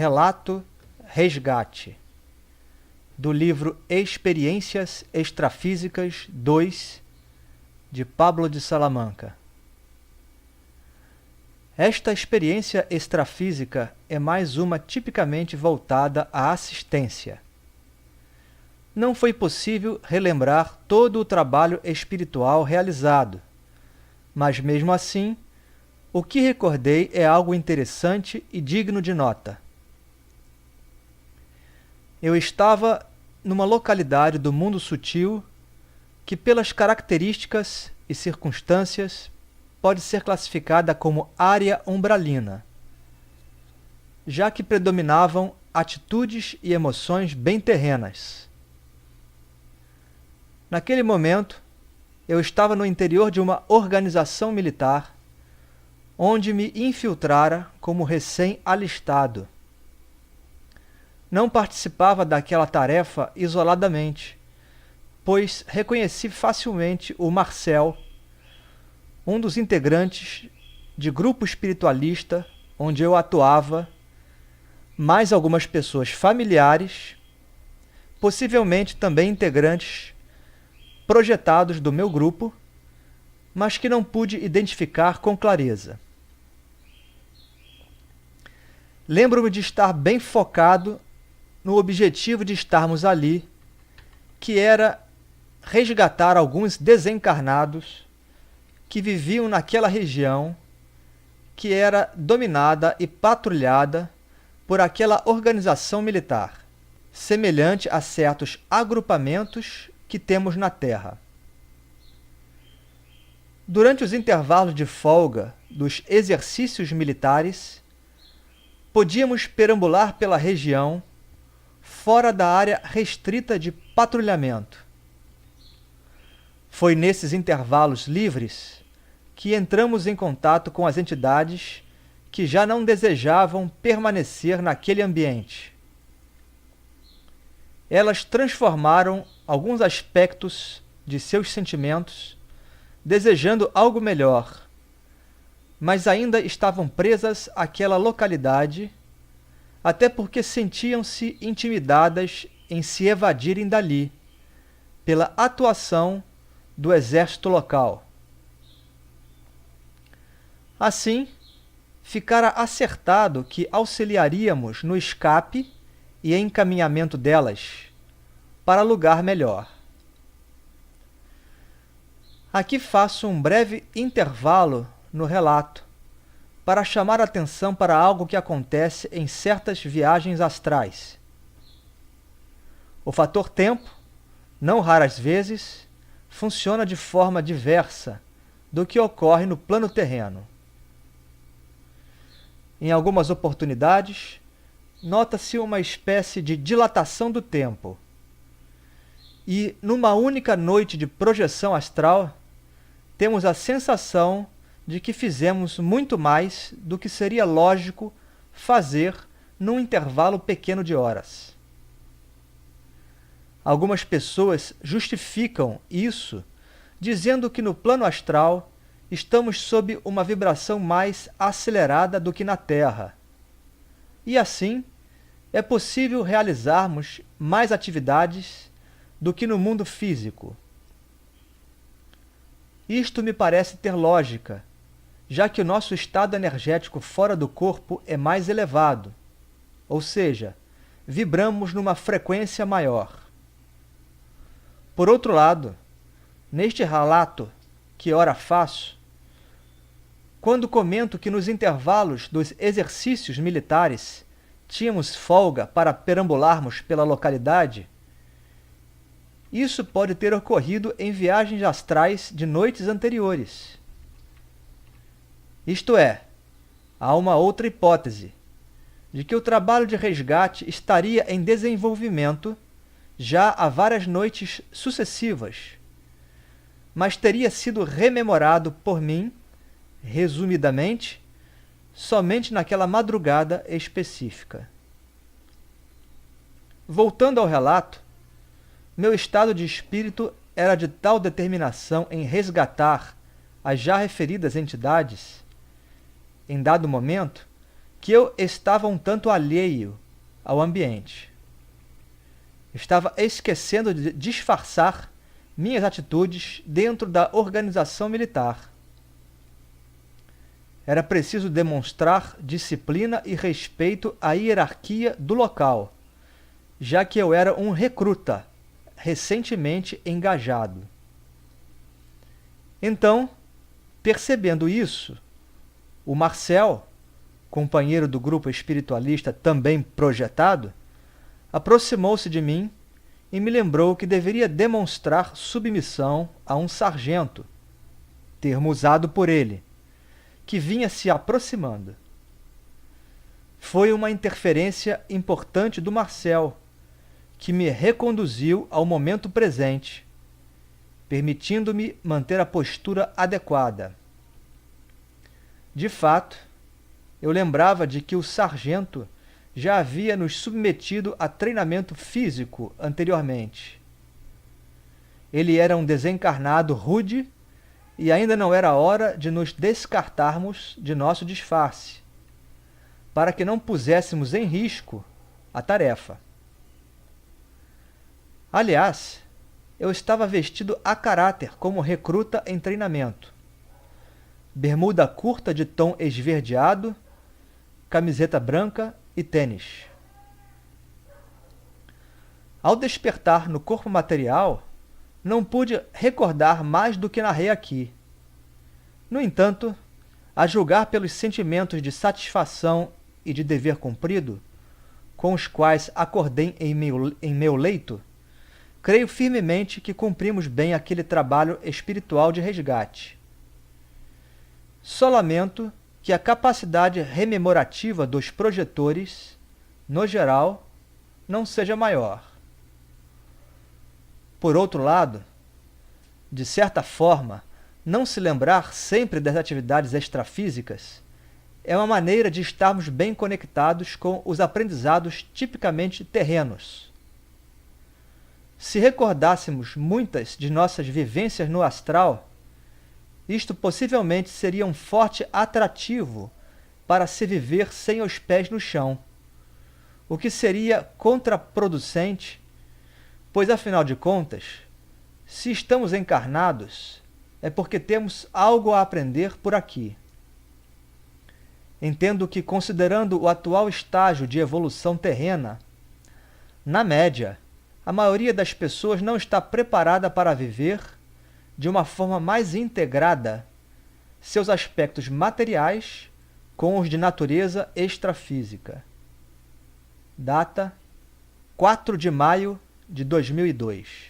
Relato Resgate, do livro Experiências Extrafísicas 2, de Pablo de Salamanca. Esta experiência extrafísica é mais uma tipicamente voltada à assistência. Não foi possível relembrar todo o trabalho espiritual realizado, mas mesmo assim, o que recordei é algo interessante e digno de nota. Eu estava numa localidade do mundo sutil que, pelas características e circunstâncias, pode ser classificada como área umbralina, já que predominavam atitudes e emoções bem terrenas. Naquele momento, eu estava no interior de uma organização militar, onde me infiltrara como recém-alistado. Não participava daquela tarefa isoladamente, pois reconheci facilmente o Marcel, um dos integrantes de grupo espiritualista onde eu atuava, mais algumas pessoas familiares, possivelmente também integrantes projetados do meu grupo, mas que não pude identificar com clareza. Lembro-me de estar bem focado no objetivo de estarmos ali, que era resgatar alguns desencarnados que viviam naquela região que era dominada e patrulhada por aquela organização militar, semelhante a certos agrupamentos que temos na Terra. Durante os intervalos de folga dos exercícios militares, podíamos perambular pela região fora da área restrita de patrulhamento. Foi nesses intervalos livres que entramos em contato com as entidades que já não desejavam permanecer naquele ambiente. Elas transformaram alguns aspectos de seus sentimentos, desejando algo melhor, mas ainda estavam presas àquela localidade, até porque sentiam-se intimidadas em se evadirem dali, pela atuação do exército local. Assim, ficara acertado que auxiliaríamos no escape e encaminhamento delas para lugar melhor. Aqui faço um breve intervalo no relato para chamar a atenção para algo que acontece em certas viagens astrais. O fator tempo, não raras vezes, funciona de forma diversa do que ocorre no plano terreno. Em algumas oportunidades, nota-se uma espécie de dilatação do tempo. E, numa única noite de projeção astral, temos a sensação de que fizemos muito mais do que seria lógico fazer num intervalo pequeno de horas. Algumas pessoas justificam isso dizendo que no plano astral estamos sob uma vibração mais acelerada do que na Terra. E assim, é possível realizarmos mais atividades do que no mundo físico. Isto me parece ter lógica, já que o nosso estado energético fora do corpo é mais elevado, ou seja, vibramos numa frequência maior. Por outro lado, neste relato que ora faço, quando comento que nos intervalos dos exercícios militares tínhamos folga para perambularmos pela localidade, isso pode ter ocorrido em viagens astrais de noites anteriores. Isto é, há uma outra hipótese, de que o trabalho de resgate estaria em desenvolvimento já há várias noites sucessivas, mas teria sido rememorado por mim, resumidamente, somente naquela madrugada específica. Voltando ao relato, meu estado de espírito era de tal determinação em resgatar as já referidas entidades, em dado momento, que eu estava um tanto alheio ao ambiente. Estava esquecendo de disfarçar minhas atitudes dentro da organização militar. Era preciso demonstrar disciplina e respeito à hierarquia do local, já que eu era um recruta recentemente engajado. Então, percebendo isso, o Marcel, companheiro do grupo espiritualista também projetado, aproximou-se de mim e me lembrou que deveria demonstrar submissão a um sargento, termo usado por ele, que vinha se aproximando. Foi uma interferência importante do Marcel, que me reconduziu ao momento presente, permitindo-me manter a postura adequada. De fato, eu lembrava de que o sargento já havia nos submetido a treinamento físico anteriormente. Ele era um desencarnado rude e ainda não era hora de nos descartarmos de nosso disfarce, para que não puséssemos em risco a tarefa. Aliás, eu estava vestido a caráter como recruta em treinamento. Bermuda curta de tom esverdeado, camiseta branca e tênis. Ao despertar no corpo material, não pude recordar mais do que narrei aqui. No entanto, a julgar pelos sentimentos de satisfação e de dever cumprido, com os quais acordei em meu leito, creio firmemente que cumprimos bem aquele trabalho espiritual de resgate. Só lamento que a capacidade rememorativa dos projetores, no geral, não seja maior. Por outro lado, de certa forma, não se lembrar sempre das atividades extrafísicas é uma maneira de estarmos bem conectados com os aprendizados tipicamente terrenos. Se recordássemos muitas de nossas vivências no astral, isto possivelmente seria um forte atrativo para se viver sem os pés no chão, o que seria contraproducente, pois, afinal de contas, se estamos encarnados, é porque temos algo a aprender por aqui. Entendo que, considerando o atual estágio de evolução terrena, na média, a maioria das pessoas não está preparada para viver, de uma forma mais integrada, seus aspectos materiais com os de natureza extrafísica. Data: 4 de maio de 2002.